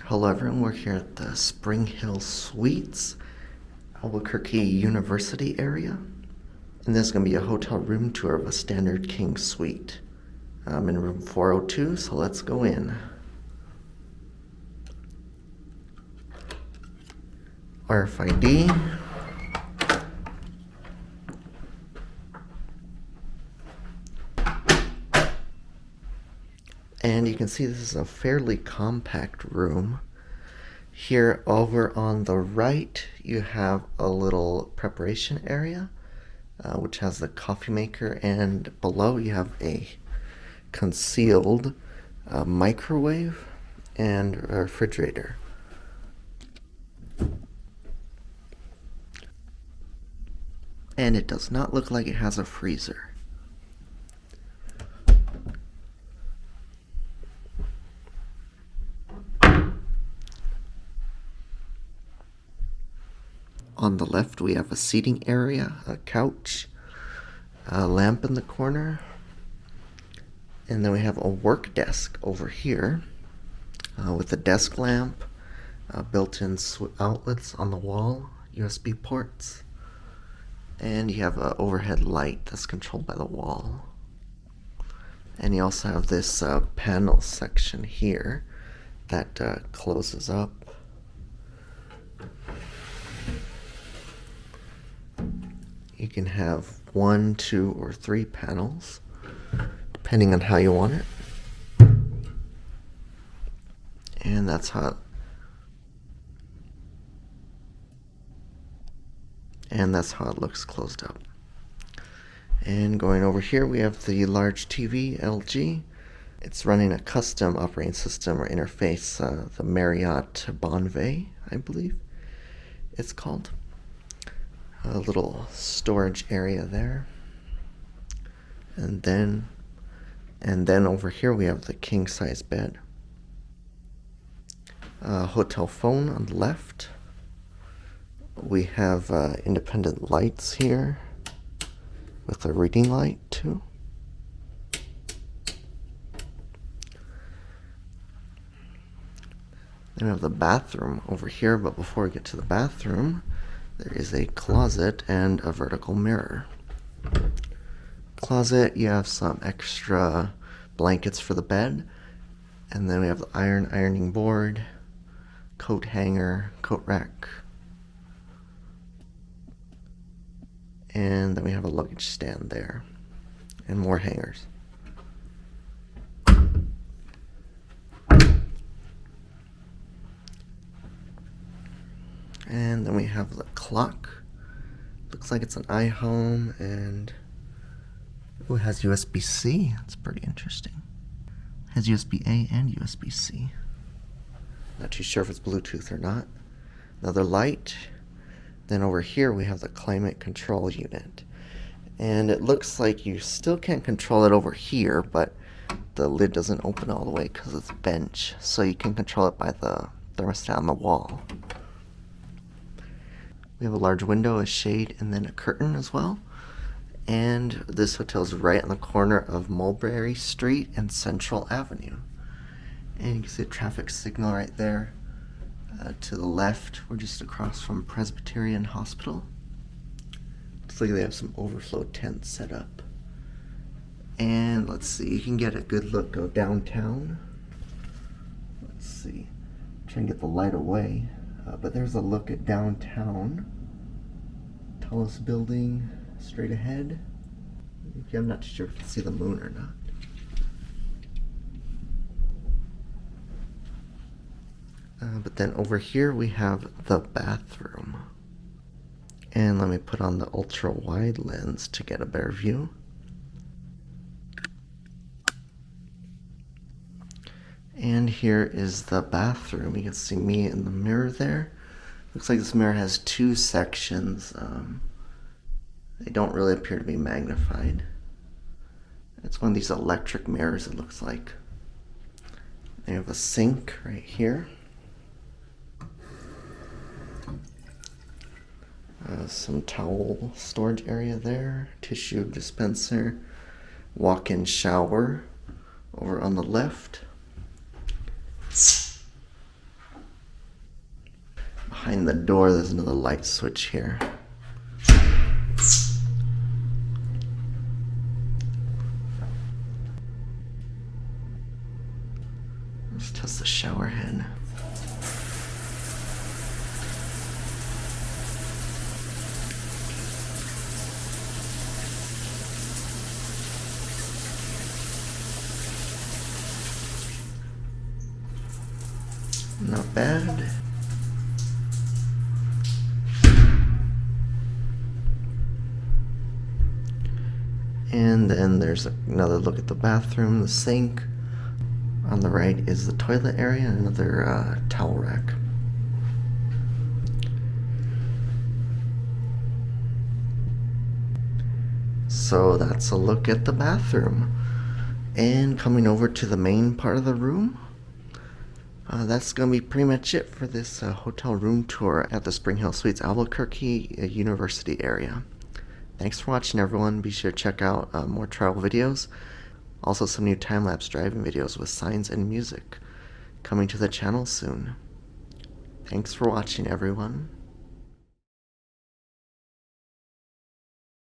Hello everyone, we're here at the SpringHill Suites, Albuquerque University area. And this is going to be a hotel room tour of a standard king suite. I'm in room 402, so let's go in. RFID. And you can see this is a fairly compact room. Here over on the right, you have a little preparation area, which has the coffee maker, and below you have a concealed microwave and a refrigerator. And it does not look like it has a freezer. On the left, we have a seating area, a couch, a lamp in the corner, and then we have a work desk over here with a desk lamp, built-in outlets on the wall, USB ports, and you have an overhead light that's controlled by the wall. And you also have this panel section here that closes up. You can have 1, 2, or 3 panels, depending on how you want it. And that's how it looks closed up. And going over here, we have the large TV, LG. It's running a custom operating system or interface, the Marriot Albuquerque, I believe it's called. A little storage area there, and then over here we have the king size bed. Hotel phone on the left. We have independent lights here with a reading light too. Then we have the bathroom over here, but before we get to the bathroom, there is a closet and a vertical mirror. Closet, you have some extra blankets for the bed, and then we have the ironing board, coat hanger, coat rack, and then we have a luggage stand there, and more hangers. And then we have the clock. Looks like it's an iHome, and it has USB-C. That's pretty interesting. It has USB-A and USB-C. Not too sure if it's Bluetooth or not. Another light. Then over here we have the climate control unit. And it looks like you still can't control it over here, but the lid doesn't open all the way because it's a bench. So you can control it by the thermostat on the wall. We have a large window, a shade, and then a curtain as well. And this hotel is right on the corner of Mulberry Street and Central Avenue. And you can see a traffic signal right there. To the left, we're just across from Presbyterian Hospital. Looks like they have some overflow tents set up. And let's see, you can get a good look of downtown. Let's see, try and get the light away. But there's a look at downtown. Tallest building straight ahead. I'm not sure if you can see the moon or not. But then over here we have the bathroom. And let me put on the ultra wide lens to get a better view. And here is the bathroom. You can see me in the mirror there. Looks like this mirror has 2 sections. They don't really appear to be magnified. It's one of these electric mirrors, it looks like. They have a sink right here. Some towel storage area there. Tissue dispenser. Walk-in shower over on the left. behind the door, there's another light switch here. Let's test the shower head. Not bad. And then there's another look at the bathroom, the sink. On the right is the toilet area and another towel rack. So that's a look at the bathroom. And coming over to the main part of the room, that's going to be pretty much it for this hotel room tour at the SpringHill Suites Albuquerque University area. Thanks for watching, everyone. Be sure to check out more travel videos. Also some new time-lapse driving videos with signs and music coming to the channel soon. Thanks for watching, everyone.